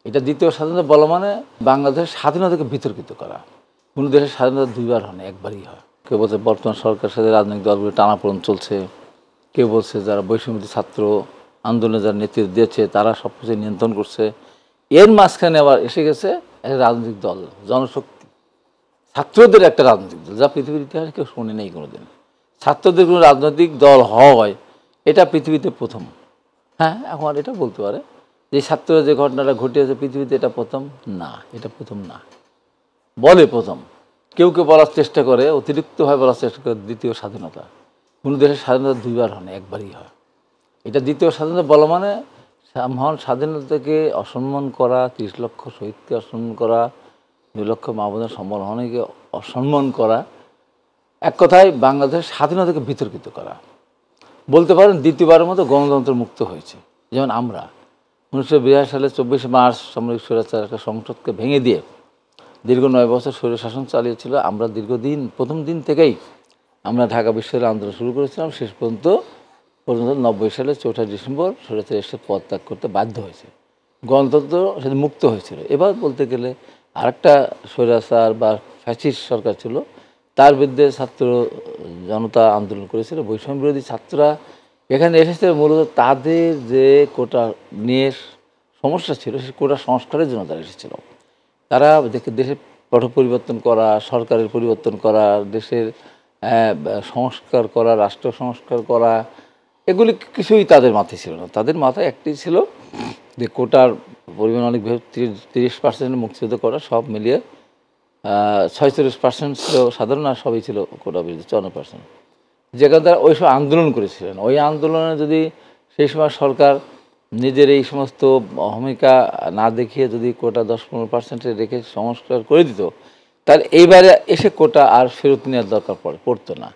এটা দ্বিতীয় স্বাধীনতা বলা মানে বাংলাদেশের স্বাধীনতাকে বিতর্কিত করা। কোনো দেশের স্বাধীনতা দুইবার হয় না, একবারই হয়। কেউ বলছে বর্তমান সরকারের সাথে রাজনৈতিক দলগুলো টানাপোড়েন চলছে, কেউ বলছে যারা বৈষম্যবিরোধী ছাত্র আন্দোলনে যারা নেতৃত্ব দিয়েছে তারা সব কিছু নিয়ন্ত্রণ করছে। এর মাঝখানে আবার এসে গেছে একটা রাজনৈতিক দল, জনশক্তি, ছাত্রদের একটা রাজনৈতিক দল, যা পৃথিবীর ইতিহাসে কেউ শুনে নেই কোনোদিন। ছাত্রদের কোনো রাজনৈতিক দল হয় এটা পৃথিবীতে প্রথম। হ্যাঁ, এখন এটা বলতে পারে যে ছাত্ররা যে ঘটনাটা ঘটিয়েছে পৃথিবীতে এটা প্রথম না, এটা প্রথম না, বলে প্রথম। কেউ কেউ বলার চেষ্টা করে, অতিরিক্তভাবে বলার চেষ্টা করে দ্বিতীয় স্বাধীনতা। কোনো দেশের স্বাধীনতা দুইবার হয় না, একবারই হয়। এটা দ্বিতীয় স্বাধীনতা বলা মানে মহান স্বাধীনতাকে অসম্মান করা, 30 লক্ষ শহীদকে অসম্মান করা, 2 লক্ষ মা বোনের সম্মানহানিকে অসম্মান করা, এক কথায় বাংলাদেশের স্বাধীনতাকে বিতর্কিত করা। বলতে পারেন দ্বিতীয়বারের মতো গণতন্ত্র মুক্ত হয়েছে। যেমন আমরা 1982 সালে 24শে মার্চ সামরিক স্বৈরাচার একটা সংসদকে ভেঙে দিয়ে দীর্ঘ 9 বছর স্বৈরশাসন চালিয়েছিল। আমরা দীর্ঘদিন প্রথম দিন থেকেই আমরা ঢাকা বিশ্ববিদ্যালয়ে আন্দোলন শুরু করেছিলাম, শেষ পর্যন্ত 90 সালে 4 ডিসেম্বর স্বৈরাচার এসে পদত্যাগ করতে বাধ্য হয়েছে। গণতন্ত্র সেটা মুক্ত হয়েছিল। এবার বলতে গেলে আরেকটা স্বৈরাচার বা ফ্যাসিস্ট সরকার ছিল, তার বিরুদ্ধে ছাত্র জনতা আন্দোলন করেছিল। বৈষম্য বিরোধী ছাত্ররা এখানে এসেছে মূলত তাদের যে কোটা নিয়ে সমস্যা ছিল, সেই কোটা সংস্কারের জন্য তারা এসেছিল। তারা দেশের পট পরিবর্তন করা, সরকারের পরিবর্তন করা, দেশের সংস্কার করা, রাষ্ট্র সংস্কার করা, এগুলি কিছুই তাদের মাথায় ছিল না। তাদের মাথায় একটি ছিল যে কোটার পরিমাণ অনেক 30% মুক্তিযুদ্ধ করা, সব মিলিয়ে 46% ছিল সাধারণ, আর সবই ছিল কোটা বিরোধী 54%। যেখানে তারা ওই সব আন্দোলন করেছিলেন। ওই আন্দোলনে যদি সেই সময় সরকার নিজের এই সমস্ত ভূমিকা না দেখিয়ে যদি কোটা 10-15% রেখে সংস্কার করে দিত, তাহলে এইবারে এসে কোটা আর ফেরত নেওয়ার দরকার পড়তো না।